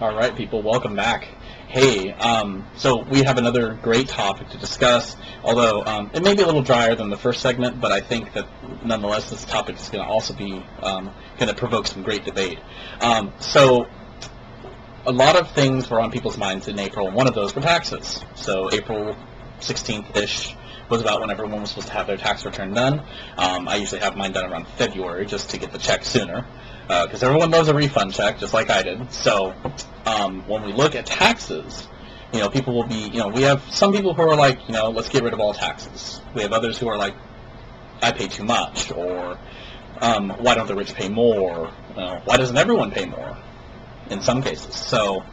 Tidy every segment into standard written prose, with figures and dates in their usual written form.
All right, people, welcome back. Hey, so we have another great topic to discuss, although it may be a little drier than the first segment, but I think that nonetheless this topic is going to also be going to provoke some great debate. So a lot of things were on people's minds in April, and one of those were taxes. So April 16th-ish was about when everyone was supposed to have their tax return done. I usually have mine done around February just to get the check sooner, because everyone loves a refund check, just like I did. So when we look at taxes, people will be, we have some people who are like, let's get rid of all taxes. We have others who are like, I pay too much, or why don't the rich pay more? Why doesn't everyone pay more in some cases? So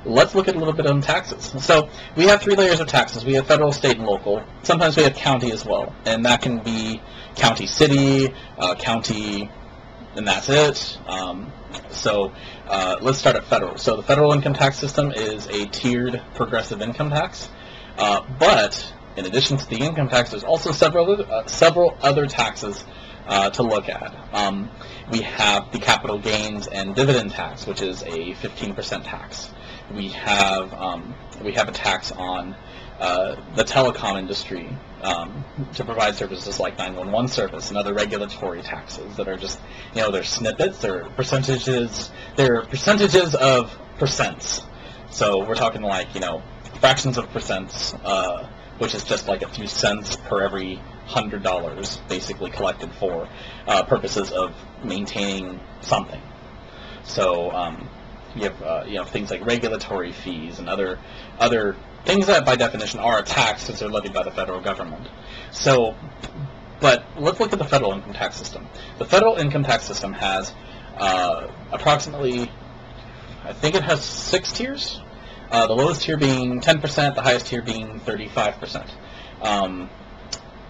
let's look at a little bit on taxes. So we have three layers of taxes. We have federal, state, and local. Sometimes we have county as well, and that can be county, city, county, and that's it. So let's start at federal. So the federal income tax system is a tiered progressive income tax, but in addition to the income tax, there's also several other taxes to look at. We have the capital gains and dividend tax, which is a 15% tax. We have a tax on the telecom industry to provide services like 911 service and other regulatory taxes that are just, they're snippets, they're percentages of percents. So we're talking like, fractions of percents, which is just like a few cents per every $100 basically collected for purposes of maintaining something. So you have things like regulatory fees and other things that by definition are a tax since they're levied by the federal government. So, but let's look at the federal income tax system. The federal income tax system has approximately, I think it has 6 tiers. The lowest tier being 10%, the highest tier being 35%.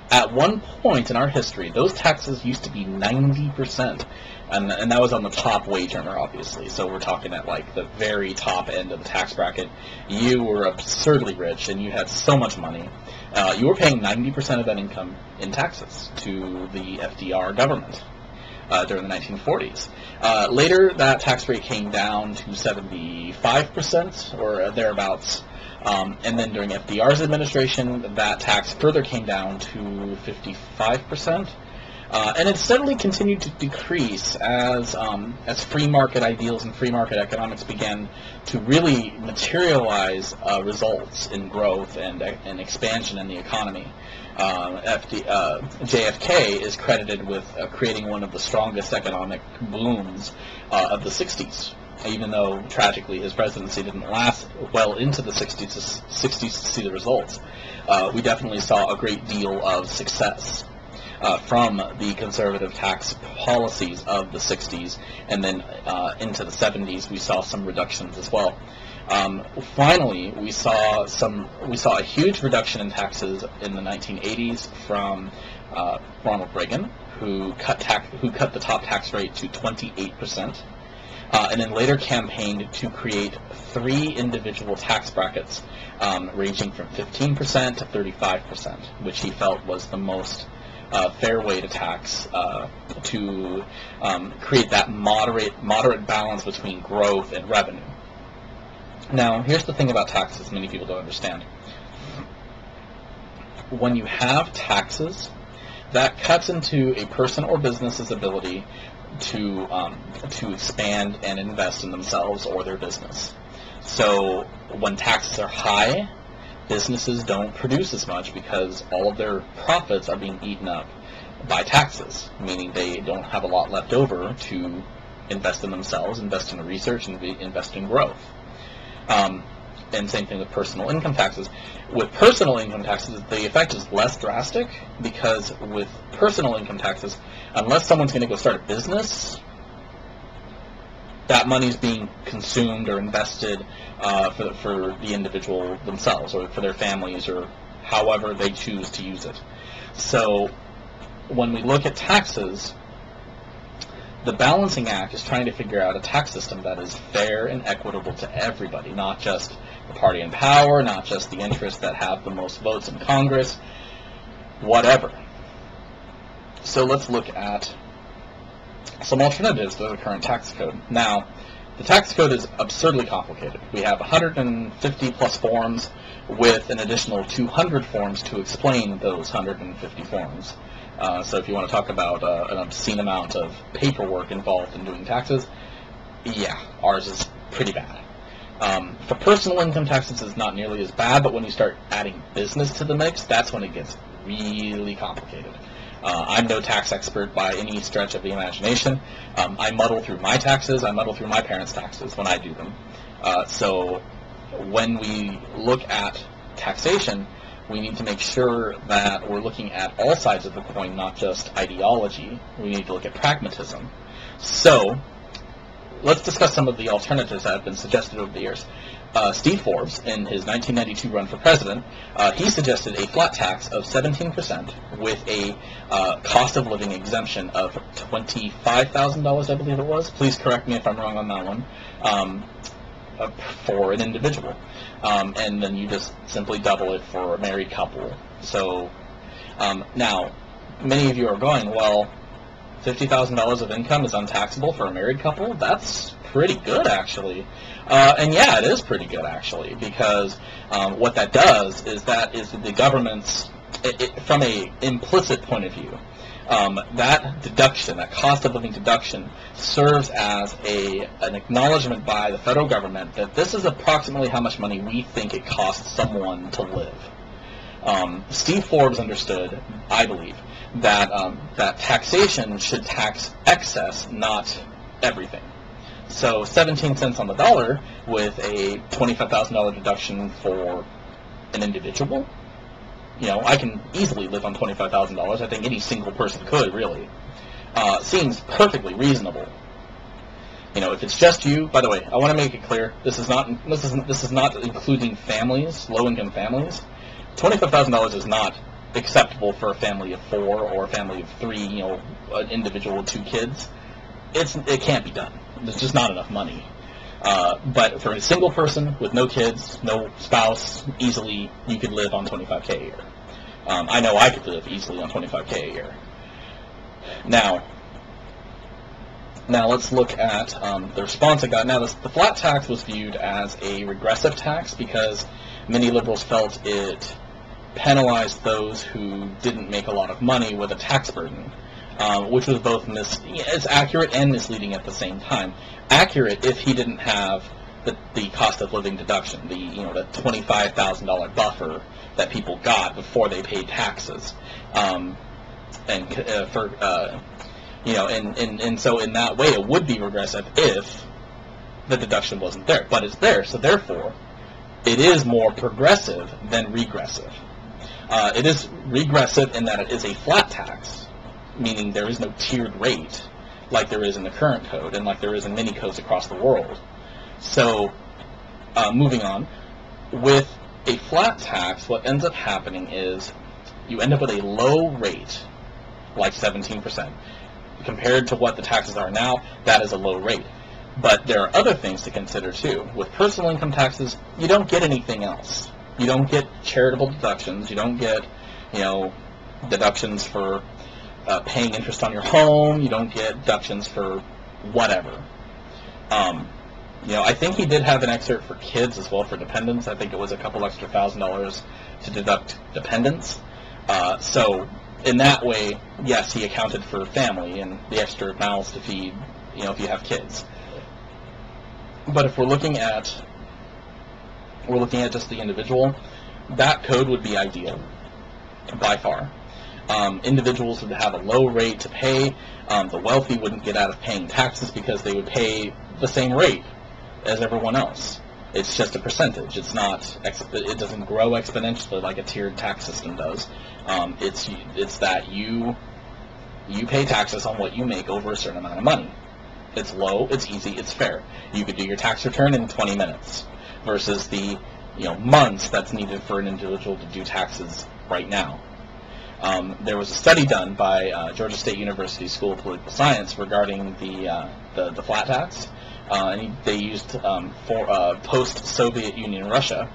At one point in our history, those taxes used to be 90%, and that was on the top wage earner, obviously. So we're talking at like the very top end of the tax bracket. You were absurdly rich, and you had so much money. You were paying 90% of that income in taxes to the FDR government during the 1940s. Later, that tax rate came down to 75% or thereabouts. And then during FDR's administration, that tax further came down to 55%. And it steadily continued to decrease as free market ideals and free market economics began to really materialize results in growth and expansion in the economy. JFK is credited with creating one of the strongest economic booms of the 60s. Even though, tragically, his presidency didn't last well into the 60s to see the results. We definitely saw a great deal of success from the conservative tax policies of the 60s, and then into the 70s we saw some reductions as well. Finally, we saw a huge reduction in taxes in the 1980s from Ronald Reagan, who cut the top tax rate to 28%. And then later campaigned to create 3 individual tax brackets ranging from 15% to 35%, which he felt was the most fair way to tax to create that moderate balance between growth and revenue. Now, here's the thing about taxes many people don't understand. When you have taxes, that cuts into a person or business's ability to expand and invest in themselves or their business. So when taxes are high, businesses don't produce as much because all of their profits are being eaten up by taxes, meaning they don't have a lot left over to invest in themselves, invest in research, and invest in growth. And same thing with personal income taxes. With personal income taxes, the effect is less drastic because with personal income taxes, unless someone's going to go start a business, that money is being consumed or invested for the individual themselves or for their families or however they choose to use it. So when we look at taxes, the balancing act is trying to figure out a tax system that is fair and equitable to everybody, not just the party in power, not just the interests that have the most votes in Congress, whatever. So let's look at some alternatives to the current tax code. Now, The tax code is absurdly complicated. We have 150 plus forms with an additional 200 forms to explain those 150 forms. So if you want to talk about an obscene amount of paperwork involved in doing taxes, yeah, ours is pretty bad. For personal income taxes, it's not nearly as bad, but when you start adding business to the mix, that's when it gets really complicated. I'm no tax expert by any stretch of the imagination. I muddle through my taxes. I muddle through my parents' taxes when I do them. So when we look at taxation, we need to make sure that we're looking at all sides of the coin, not just ideology. We need to look at pragmatism. So let's discuss some of the alternatives that have been suggested over the years. Steve Forbes, in his 1992 run for president, he suggested a flat tax of 17% with a cost of living exemption of $25,000, I believe it was. Please correct me if I'm wrong on that one, for an individual. And then you just simply double it for a married couple. So now, many of you are going, well, $50,000 of income is untaxable for a married couple? That's pretty good, actually. And yeah, it is pretty good, actually, because what that does is the government's, from a implicit point of view, that deduction, that cost of living deduction, serves as an acknowledgement by the federal government that this is approximately how much money we think it costs someone to live. Steve Forbes understood, I believe, that that taxation should tax excess, not everything. So 17 cents on the dollar with a $25,000 deduction for an individual, you know, I can easily live on $25,000. I think any single person could, really. Seems perfectly reasonable. You know, if it's just you, by the way, I want to make it clear, this is not including families, low-income families. $25,000 is not acceptable for a family of 4 or a family of 3, you know, an individual with 2 kids. It can't be done. There's just not enough money. But for a single person with no kids, no spouse, easily you could live on $25K a year. I know I could live easily on $25K a year. Now let's look at the response I got. Now, the flat tax was viewed as a regressive tax because many liberals felt it penalized those who didn't make a lot of money with a tax burden, which was both it's accurate and misleading at the same time. Accurate if he didn't have the cost of living deduction, the $25,000 buffer that people got before they paid taxes, and so in that way it would be regressive if the deduction wasn't there, but it's there, so therefore it is more progressive than regressive. It is regressive in that it is a flat tax, meaning there is no tiered rate like there is in the current code and like there is in many codes across the world. So, moving on, with a flat tax, what ends up happening is you end up with a low rate, like 17%. Compared to what the taxes are now, that is a low rate. But there are other things to consider too. With personal income taxes, you don't get anything else. You don't get charitable deductions. You don't get, deductions for paying interest on your home. You don't get deductions for whatever. I think he did have an excerpt for kids as well, for dependents. I think it was a couple extra $1,000 to deduct dependents. So in that way, yes, he accounted for family and the extra mouths to feed, if you have kids. But if we're looking at just the individual, that code would be ideal, by far. Individuals would have a low rate to pay. The wealthy wouldn't get out of paying taxes because they would pay the same rate as everyone else. It's just a percentage. It's not. It doesn't grow exponentially like a tiered tax system does. It's that you pay taxes on what you make over a certain amount of money. It's low. It's easy. It's fair. You could do your tax return in 20 minutes versus the months that's needed for an individual to do taxes right now. There was a study done by Georgia State University School of Political Science regarding the flat tax, and they used for post-Soviet Union Russia,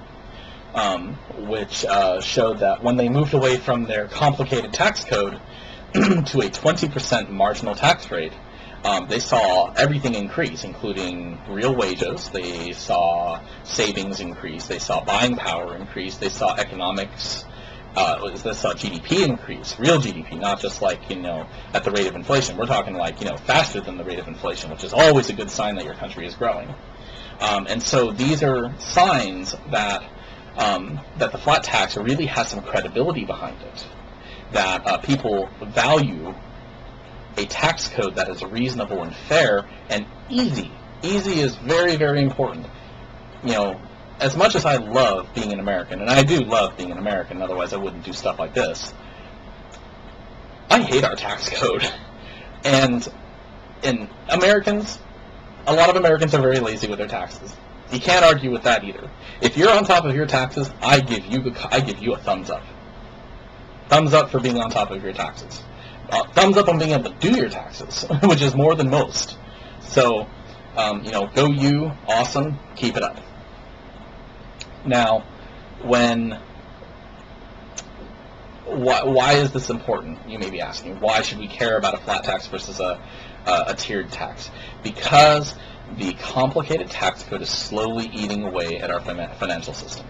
which showed that when they moved away from their complicated tax code to a 20% marginal tax rate, they saw everything increase, including real wages. They saw savings increase. They saw buying power increase. They saw economics. They saw GDP increase, real GDP, not just like, at the rate of inflation. We're talking like, faster than the rate of inflation, which is always a good sign that your country is growing. And so these are signs that that the flat tax really has some credibility behind it, that people value a tax code that is reasonable and fair and easy. Easy is very, very important. As much as I love being an American, and I do love being an American, otherwise I wouldn't do stuff like this, I hate our tax code. And Americans, a lot of Americans are very lazy with their taxes. You can't argue with that either. If you're on top of your taxes, I give you a thumbs up. Thumbs up for being on top of your taxes. Thumbs up on being able to do your taxes, which is more than most. So, go you, awesome, keep it up. Now, why is this important? You may be asking. Why should we care about a flat tax versus a tiered tax? Because the complicated tax code is slowly eating away at our financial system.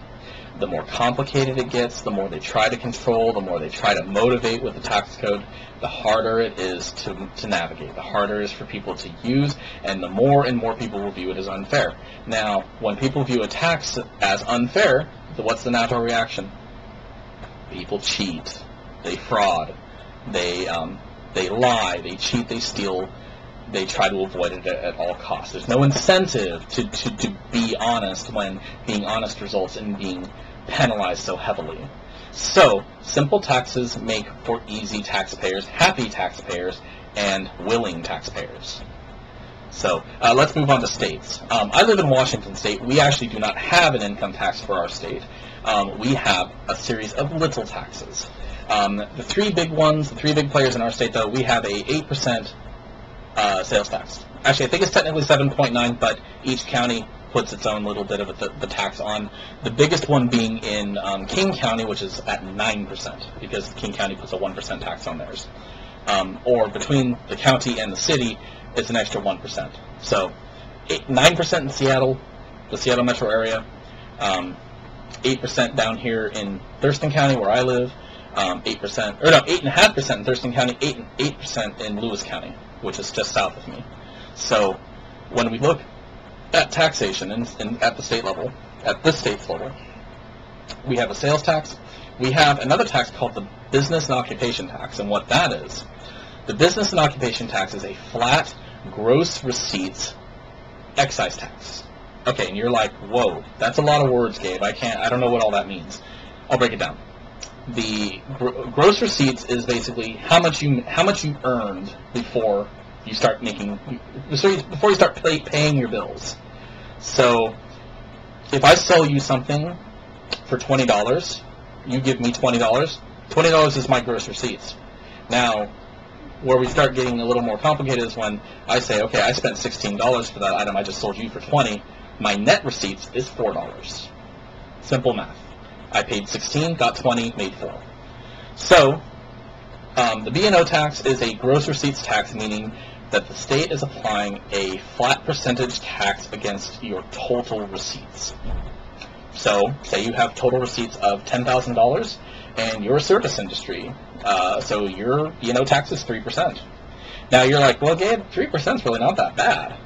The more complicated it gets, the more they try to control, the more they try to motivate with the tax code, the harder it is to navigate, the harder it is for people to use, and the more and more people will view it as unfair. Now, when people view a tax as unfair, what's the natural reaction? People cheat, they fraud, they lie, they cheat, they steal, they try to avoid it at all costs. There's no incentive to be honest when being honest results in being penalized so heavily. So, simple taxes make for easy taxpayers, happy taxpayers, and willing taxpayers. So, let's move on to states. I live in Washington State. We actually do not have an income tax for our state. We have a series of little taxes. The three big ones, the three big players in our state, though, we have a 8% sales tax. Actually, I think it's technically 7.9, but each county puts its own little bit of the tax on. The biggest one being in King County, which is at 9%, because King County puts a 1% tax on theirs. Or between the county and the city, it's an extra 1%. So 9% in Seattle, the Seattle metro area, 8% down here in Thurston County, where I live, 8.5% in Thurston County, 8% in Lewis County, which is just south of me. So when we look at taxation at the state level, at this state's level, we have a sales tax. We have another tax called the business and occupation tax, and what that is, the business and occupation tax is a flat gross receipts excise tax. Okay, and you're like, whoa, that's a lot of words, Gabe. I don't know what all that means. I'll break it down. The gross receipts is basically how much you earned before you start paying your bills. So if I sell you something for $20, you give me $20. $20 is my gross receipts. Now, where we start getting a little more complicated is when I say, okay, I spent $16 for that item I just sold you for $20. My net receipts is $4. Simple math. I paid 16, got 20, made 4. So the B&O tax is a gross receipts tax, meaning that the state is applying a flat percentage tax against your total receipts. So say you have total receipts of $10,000 and you're a service industry, so your B&O tax is 3%. Now you're like, well, Gabe, 3% is really not that bad.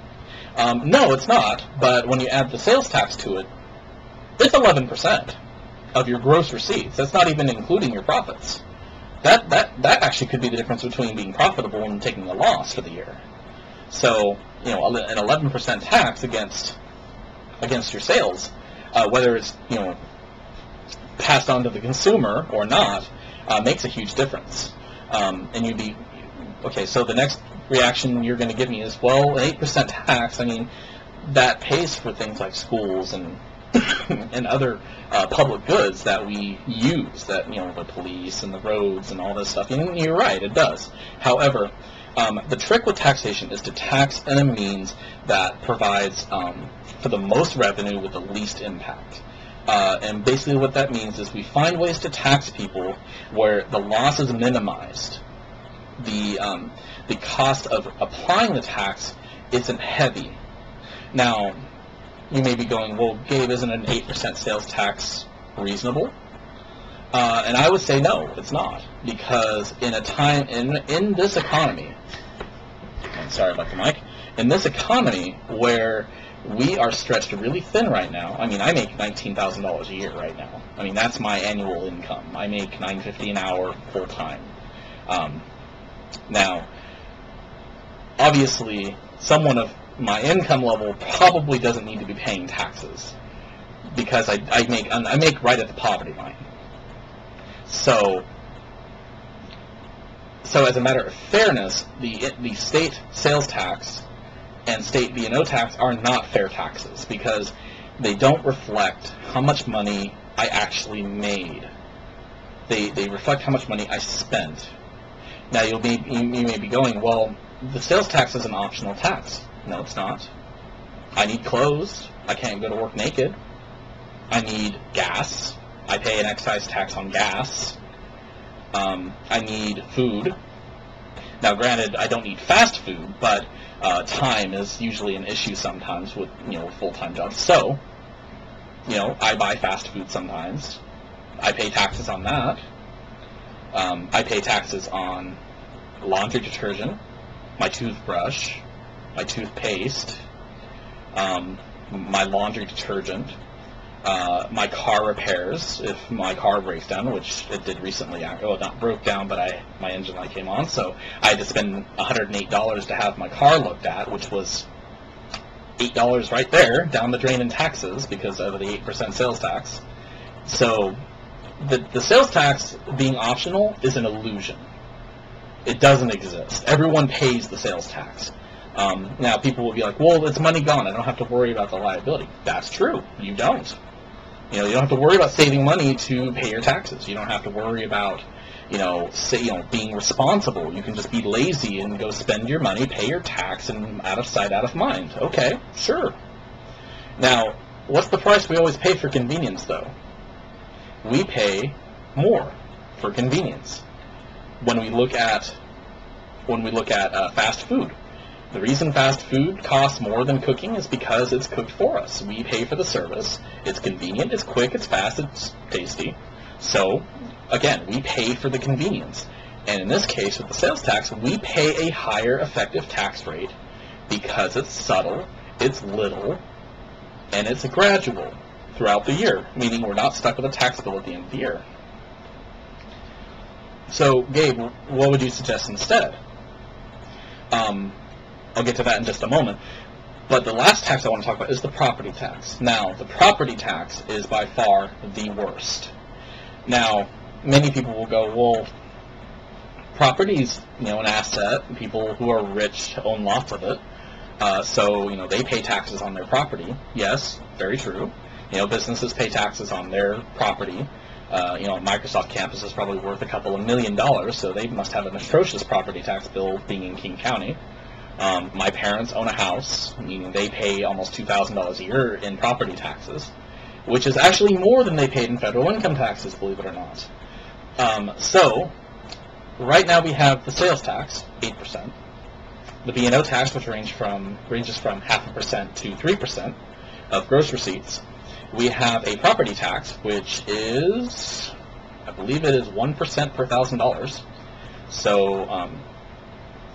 No, it's not, but when you add the sales tax to it, it's 11% of your gross receipts. That's not even including your profits. That actually could be the difference between being profitable and taking a loss for the year. So, an 11% tax against your sales, whether it's, passed on to the consumer or not, makes a huge difference. And you'd be, okay, so the next reaction you're going to give me is, well, an 8% tax, I mean, that pays for things like schools and and other public goods that we use, that, the police and the roads and all this stuff. And you're right, it does. However, the trick with taxation is to tax in a means that provides for the most revenue with the least impact. And basically what that means is we find ways to tax people where the loss is minimized the cost of applying the tax isn't heavy. Now, you may be going, well, Gabe, isn't an 8% sales tax reasonable? And I would say no, it's not, because in a time in this economy, sorry about the mic, in this economy where we are stretched really thin right now. I mean, I make $19,000 a year right now. I mean, that's my annual income. I make $9.50 an hour full time. Now, obviously, someone of my income level probably doesn't need to be paying taxes because I make right at the poverty line. So as a matter of fairness, the state sales tax and state B&O tax are not fair taxes because they don't reflect how much money I actually made. They reflect how much money I spent. Now you may be going, well, the sales tax is an optional tax. No, it's not. I need clothes. I can't go to work naked. I need gas. I pay an excise tax on gas. I need food. Now, granted, I don't need fast food, but time is usually an issue sometimes with full-time jobs. So, I buy fast food sometimes. I pay taxes on that. I pay taxes on laundry detergent, my toothbrush, my toothpaste, my laundry detergent, my car repairs if my car breaks down, which it did recently. Well, not broke down, but my engine light came on, so I had to spend $108 to have my car looked at, which was $8 right there down the drain in taxes because of the 8% sales tax. So the sales tax being optional is an illusion. It doesn't exist. Everyone pays the sales tax. Now, people will be like, well, it's money gone. I don't have to worry about the liability. That's true. You don't. You don't have to worry about saving money to pay your taxes. You don't have to worry about, being responsible. You can just be lazy and go spend your money, pay your tax, and out of sight, out of mind. Okay, sure. Now, what's the price we always pay for convenience, though? We pay more for convenience. When we look at fast food, the reason fast food costs more than cooking is because it's cooked for us. We pay for the service. It's convenient, it's quick, it's fast, it's tasty. So, again, we pay for the convenience. And in this case, with the sales tax, we pay a higher effective tax rate because it's subtle, it's little, and it's gradual throughout the year, meaning we're not stuck with a tax bill at the end of the year. So, Gabe, what would you suggest instead? I'll get to that in just a moment. But the last tax I want to talk about is the property tax. Now, the property tax is by far the worst. Now, many people will go, well, property's, an asset. People who are rich own lots of it. So, they pay taxes on their property. Yes, very true. Businesses pay taxes on their property. Microsoft campus is probably worth a couple of $1 million, so they must have an atrocious property tax bill being in King County. My parents own a house, meaning they pay almost $2,000 a year in property taxes, which is actually more than they paid in federal income taxes, believe it or not. So, right now we have the sales tax, 8%, the B&O tax, which ranges from 0.5% to 3% of gross receipts. We have a property tax, which is, I believe it is 1% per $1,000. So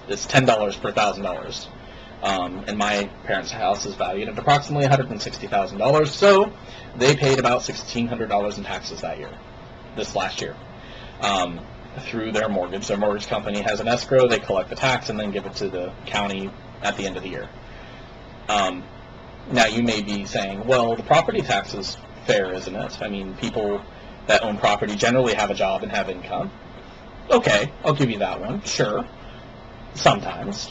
it's $10 per $1,000. And my parents' house is valued at approximately $160,000. So they paid about $1,600 in taxes that year, this last year, through their mortgage. Their mortgage company has an escrow. They collect the tax and then give it to the county at the end of the year. Now, you may be saying, well, the property tax is fair, isn't it? I mean, people that own property generally have a job and have income. Okay, I'll give you that one, sure. Sometimes.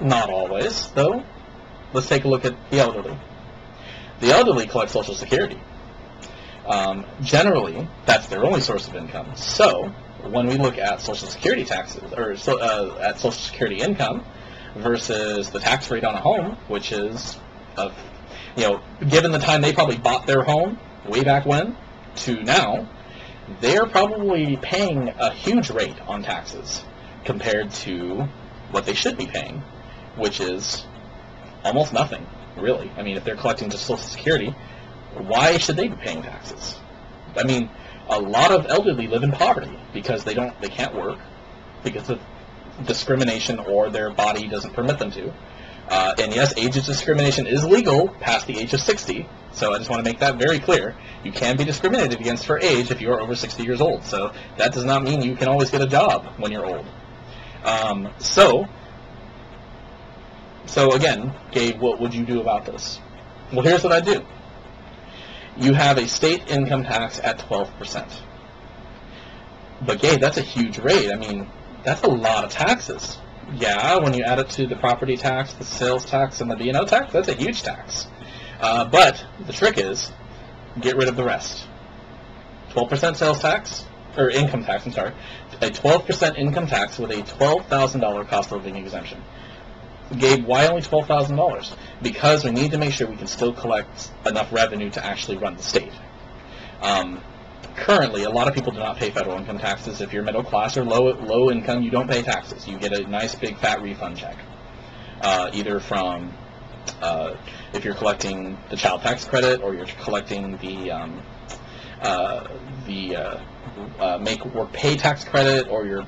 Not always, though. Let's take a look at the elderly. The elderly collect Social Security. Generally, that's their only source of income. So, when we look at Social Security taxes, or at Social Security income versus the tax rate on a home, which is given the time they probably bought their home way back when to now, they're probably paying a huge rate on taxes compared to what they should be paying, which is almost nothing, really. I mean, if they're collecting just Social Security, why should they be paying taxes? I mean, a lot of elderly live in poverty because they can't work because of discrimination or their body doesn't permit them to. And yes, age discrimination is legal past the age of 60. So I just want to make that very clear. You can be discriminated against for age if you are over 60 years old. So that does not mean you can always get a job when you're old. So again, Gabe, what would you do about this? Well, here's what I do. You have a state income tax at 12%. But Gabe, that's a huge rate. I mean, that's a lot of taxes. Yeah, when you add it to the property tax, the sales tax, and the B&O tax, that's a huge tax. But the trick is, get rid of the rest. 12% sales tax, or income tax, I'm sorry. A 12% income tax with a $12,000 cost of living exemption. Gabe, why only $12,000? Because we need to make sure we can still collect enough revenue to actually run the state. Currently, a lot of people do not pay federal income taxes. If you're middle class or low income, you don't pay taxes. You get a nice big fat refund check, either from if you're collecting the child tax credit, or you're collecting the make work pay tax credit, or you're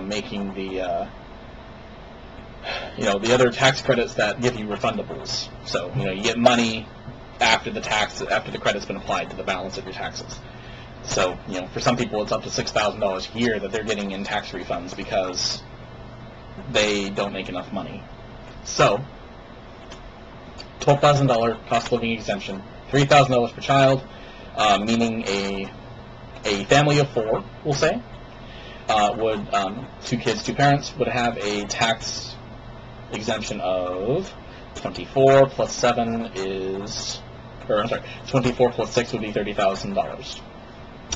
making the the other tax credits that give you refundables. So you get money after the credit's been applied to the balance of your taxes. So, for some people it's up to $6,000 a year that they're getting in tax refunds because they don't make enough money. So, $12,000 cost of living exemption, $3,000 per child, meaning a family of 4, we'll say, would 2 kids, 2 parents, would have a tax exemption of 24 plus 7 is, 24 plus 6 would be $30,000.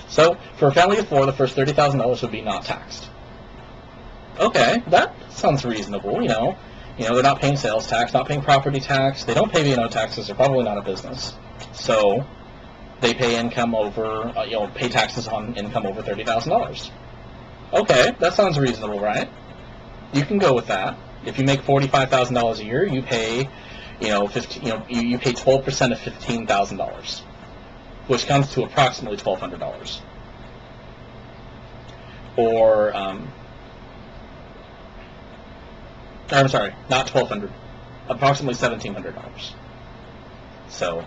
So, for a family of 4, the first $30,000 would be not taxed. Okay, that sounds reasonable, they're not paying sales tax, not paying property tax, they don't pay B&O taxes, they're probably not a business. So, they pay income over, pay taxes on income over $30,000. Okay, that sounds reasonable, right? You can go with that. If you make $45,000 a year, you pay, you pay 12% of $15,000. Which comes to approximately $1,200. Or, I'm sorry, not $1,200, approximately $1,700. So,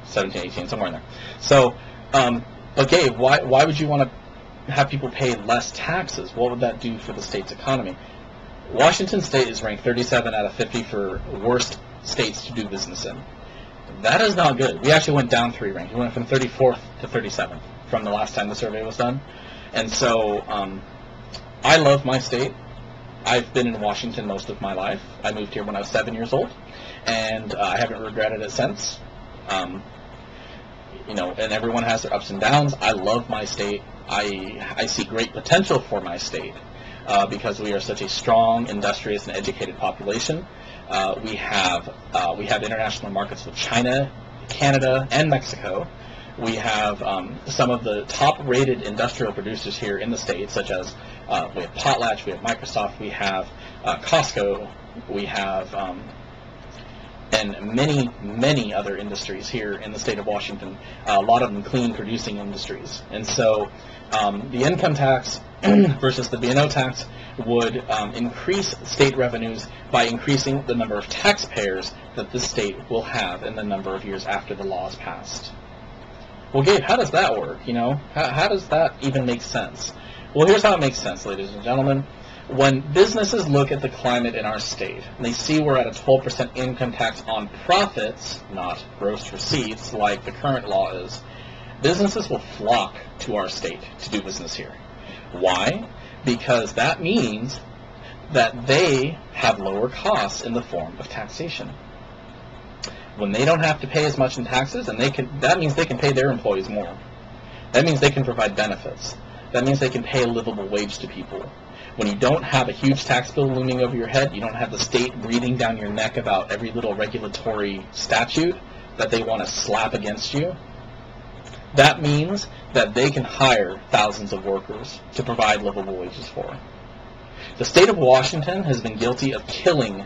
17, 18, somewhere in there. So, but Gabe, why would you want to have people pay less taxes? What would that do for the state's economy? Washington State is ranked 37 out of 50 for worst states to do business in. That is not good. We actually went down 3 ranks. We went from 34th to 37th from the last time the survey was done. And so I love my state. I've been in Washington most of my life. I moved here when I was 7 years old, and I haven't regretted it since. And everyone has their ups and downs. I love my state. I see great potential for my state because we are such a strong, industrious, and educated population. We have international markets with China, Canada, and Mexico. We have some of the top-rated industrial producers here in the state, such as we have Potlatch, we have Microsoft, we have Costco, we have and many, many other industries here in the state of Washington, a lot of them clean producing industries. And so the income tax versus the B&O tax would increase state revenues by increasing the number of taxpayers that the state will have in the number of years after the law is passed. Well, Gabe, how does that work? How does that even make sense? Well, here's how it makes sense, ladies and gentlemen. When businesses look at the climate in our state, and they see we're at a 12% income tax on profits, not gross receipts like the current law is, businesses will flock to our state to do business here. Why? Because that means that they have lower costs in the form of taxation. When they don't have to pay as much in taxes, and that means they can pay their employees more. That means they can provide benefits. That means they can pay a livable wage to people. When you don't have a huge tax bill looming over your head, you don't have the state breathing down your neck about every little regulatory statute that they want to slap against you, that means that they can hire thousands of workers to provide livable wages for. The state of Washington has been guilty of killing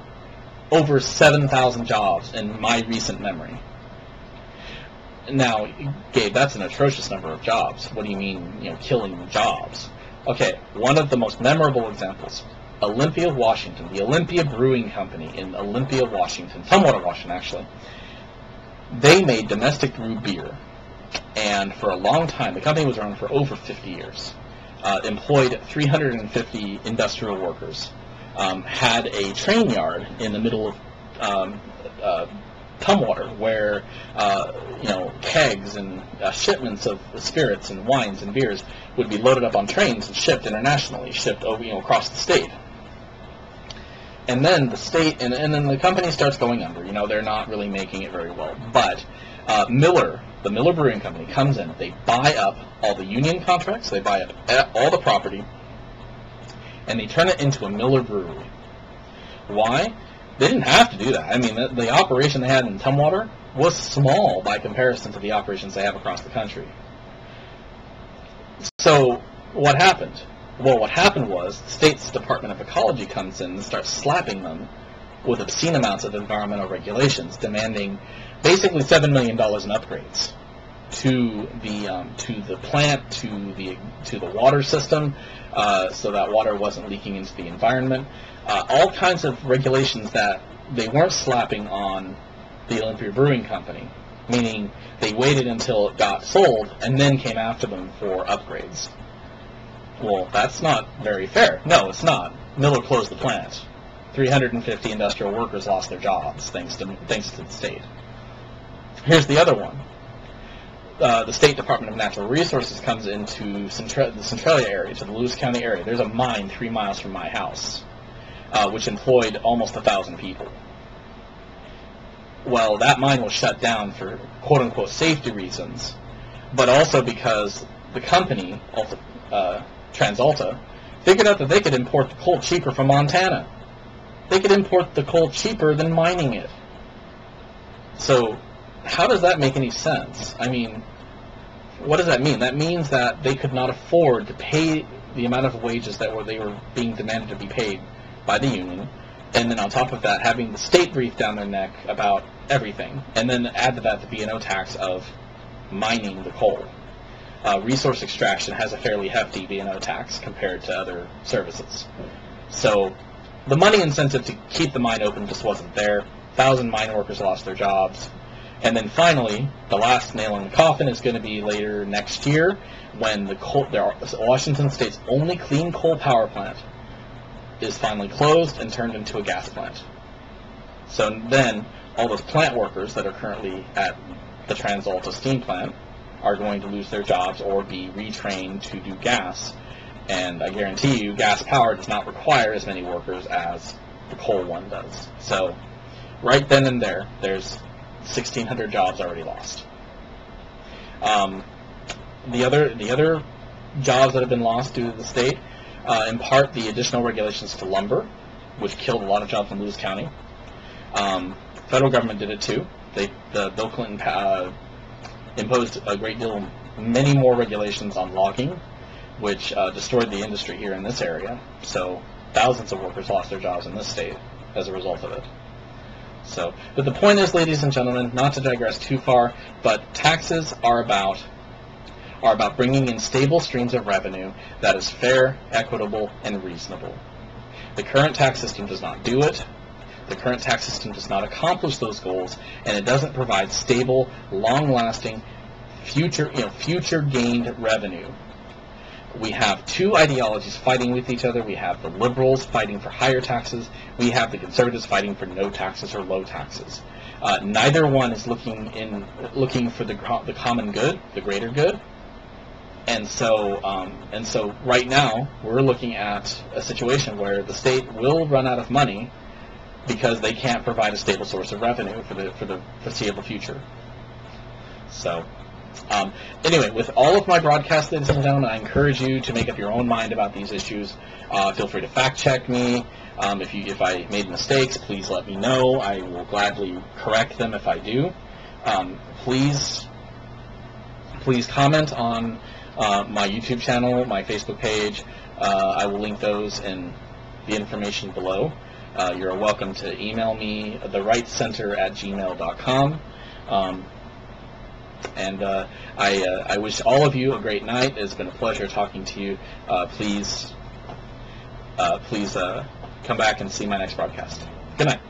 over 7,000 jobs in my recent memory. Now, Gabe, that's an atrocious number of jobs. What do you mean, killing jobs? Okay, one of the most memorable examples, Olympia, Washington, the Olympia Brewing Company in Olympia, Washington, Tumwater, Washington, actually. They made domestic brewed beer, and for a long time, the company was around for over 50 years, employed 350 industrial workers, had a train yard in the middle of Tumwater where kegs and shipments of spirits and wines and beers would be loaded up on trains and shipped internationally, shipped over across the state. And then the state and then the company starts going under. They're not really making it very well. But Miller, the Miller Brewing Company, comes in. They buy up all the union contracts. They buy up all the property, and they turn it into a Miller brewery. Why? They didn't have to do that. I mean, the operation they had in Tumwater was small by comparison to the operations they have across the country. So what happened? Well, what happened was the state's Department of Ecology comes in and starts slapping them with obscene amounts of environmental regulations, demanding basically $7 million in upgrades to the plant, to the water system, so that water wasn't leaking into the environment. All kinds of regulations that they weren't slapping on the Olympia Brewing Company, meaning they waited until it got sold and then came after them for upgrades. Well, that's not very fair. No, it's not. Miller closed the plant. 350 industrial workers lost their jobs thanks to the state. Here's the other one. The State Department of Natural Resources comes into the Centralia area, to the Lewis County area. There's a mine 3 miles from my house, which employed almost 1,000 people. Well, that mine was shut down for quote-unquote safety reasons, but also because the company, TransAlta, figured out that they could import the coal cheaper from Montana. They could import the coal cheaper than mining it. So how does that make any sense? I mean, what does that mean? That means that they could not afford to pay the amount of wages that they were being demanded to be paid by the union, and then on top of that, having the state breathe down their neck about everything, and then add to that the B&O tax of mining the coal. Resource extraction has a fairly hefty B&O tax compared to other services. So the money incentive to keep the mine open just wasn't there. 1,000 mine workers lost their jobs. And then finally, the last nail in the coffin is going to be later next year when Washington State's only clean coal power plant is finally closed and turned into a gas plant. So then all those plant workers that are currently at the TransAlta steam plant are going to lose their jobs or be retrained to do gas. And I guarantee you, gas power does not require as many workers as the coal one does. So right then and there, there's 1,600 jobs already lost. The other jobs that have been lost due to the state, in part the additional regulations to lumber, which killed a lot of jobs in Lewis County. Federal government did it too. Bill Clinton imposed a great deal, many more regulations on logging, which destroyed the industry here in this area. So thousands of workers lost their jobs in this state as a result of it. So, but the point is, ladies and gentlemen, not to digress too far, but taxes are about bringing in stable streams of revenue that is fair, equitable, and reasonable. The current tax system does not do it. The current tax system does not accomplish those goals, and it doesn't provide stable, long-lasting, future gained revenue. We have two ideologies fighting with each other. We have the liberals fighting for higher taxes. We have the conservatives fighting for no taxes or low taxes. Neither one is looking for the common good, the greater good. And so right now we're looking at a situation where the state will run out of money because they can't provide a stable source of revenue for the foreseeable future. So. Anyway, with all of my broadcasts, ladies and gentlemen, I encourage you to make up your own mind about these issues. Feel free to fact check me. If I made mistakes, please let me know. I will gladly correct them if I do. Please please comment on my YouTube channel, my Facebook page. I will link those in the information below. You're welcome to email me, therightcenter@gmail.com. And I wish all of you a great night. It's been a pleasure talking to you. Please come back and see my next broadcast. Good night.